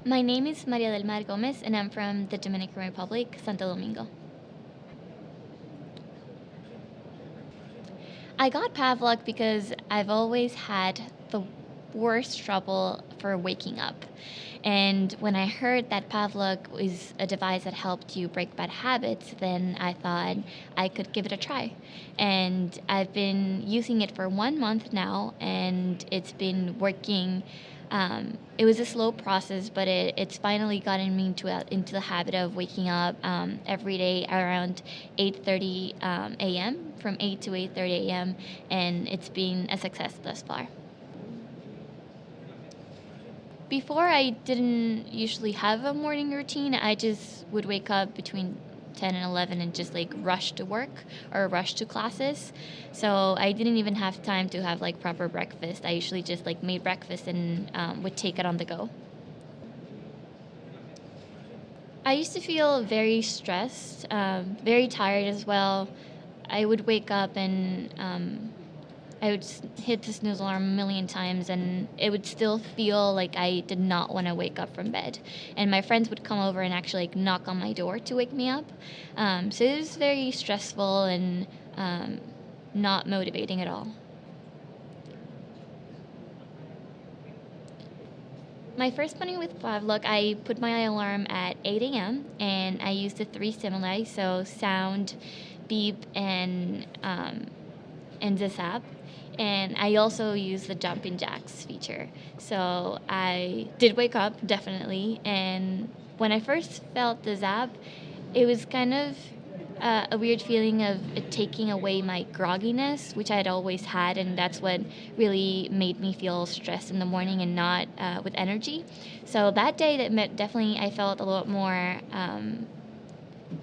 My name is Maria del Mar Gomez, and I'm from the Dominican Republic, Santo Domingo. I got Pavlok because I've always had the worst trouble for waking up. And when I heard that Pavlok is a device that helped you break bad habits, then I thought I could give it a try. And I've been using it for 1 month now, and it's been working. It was a slow process, but it's finally gotten me into the habit of waking up every day around 8:30 a.m. from 8 to 8:30 a.m. and it's been a success thus far. Before, I didn't usually have a morning routine. I just would wake up between 10 and 11 and just like rush to work or rush to classes. So I didn't even have time to have like proper breakfast. I usually just like made breakfast and would take it on the go. I used to feel very stressed, very tired as well. I would wake up and I would hit the snooze alarm a million times, and it would still feel like I did not want to wake up from bed. And my friends would come over and actually like knock on my door to wake me up. So it was very stressful and not motivating at all. My first morning with Pavlok, I put my alarm at 8 a.m. and I used the three stimuli, so sound, beep, and this app. And I also use the jumping jacks feature. So I did wake up, definitely. And when I first felt the zap, it was kind of a weird feeling of it taking away my grogginess, which I had always had, and that's what really made me feel stressed in the morning and not with energy. So that day, definitely I felt a lot more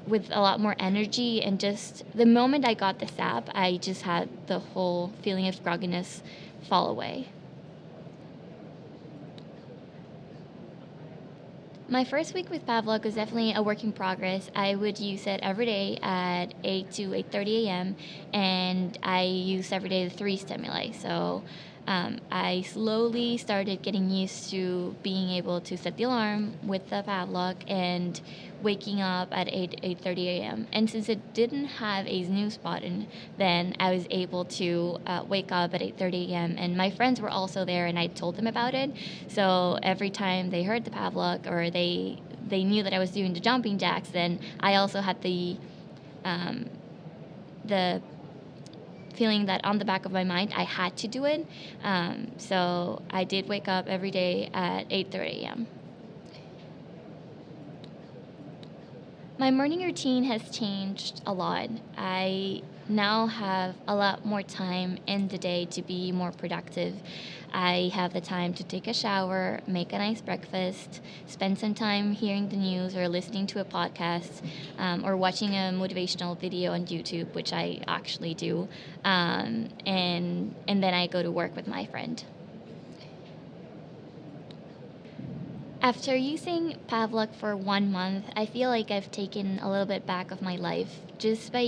with a lot more energy, and just the moment I got the sap, I just had the whole feeling of grogginess fall away. My first week with Pavlok was definitely a work in progress. I would use it every day at 8 to 8:30 a.m. and I used every day the three stimuli. So I slowly started getting used to being able to set the alarm with the Pavlok and waking up at 8:30 a.m. And since it didn't have a snooze button, then I was able to wake up at 8:30 a.m. And my friends were also there, and I told them about it. So every time they heard the Pavlok or they knew that I was doing the jumping jacks, then I also had um, the feeling that on the back of my mind I had to do it. So I did wake up every day at 8:30 a.m. My morning routine has changed a lot. I now have a lot more time in the day to be more productive. I have the time to take a shower, make a nice breakfast, spend some time hearing the news or listening to a podcast, or watching a motivational video on YouTube, which I actually do, and then I go to work with my friend. After using Pavlok for 1 month, I feel like I've taken a little bit back of my life. Just by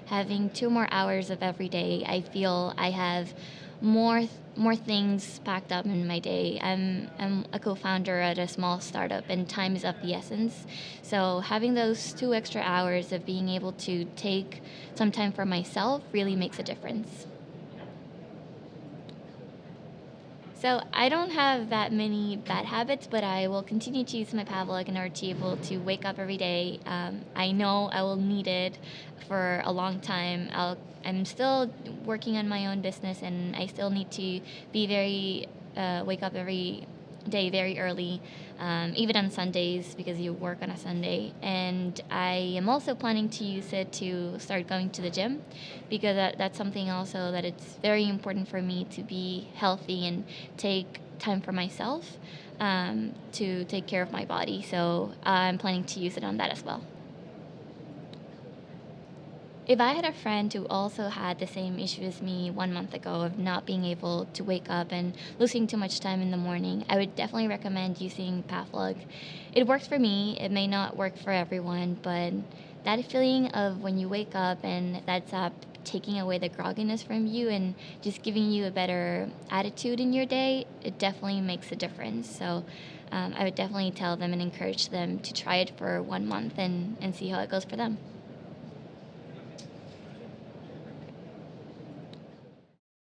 having 2 more hours of every day, I feel I have more things packed up in my day. I'm a co-founder at a small startup, and time is of the essence. So having those 2 extra hours of being able to take some time for myself really makes a difference. So I don't have that many bad habits, but I will continue to use my Pavlok in order to be able to wake up every day. I know I will need it for a long time. I'm still working on my own business, and I still need to be wake up every day very early, even on Sundays because you work on a Sunday. And I am also planning to use it to start going to the gym because that's something also that it's very important for me to be healthy and take time for myself to take care of my body. So I'm planning to use it on that as well. If I had a friend who also had the same issue as me 1 month ago of not being able to wake up and losing too much time in the morning, I would definitely recommend using Pavlok. It works for me. It may not work for everyone, but that feeling of when you wake up and that's taking away the grogginess from you and just giving you a better attitude in your day, it definitely makes a difference. So I would definitely tell them and encourage them to try it for 1 month and see how it goes for them.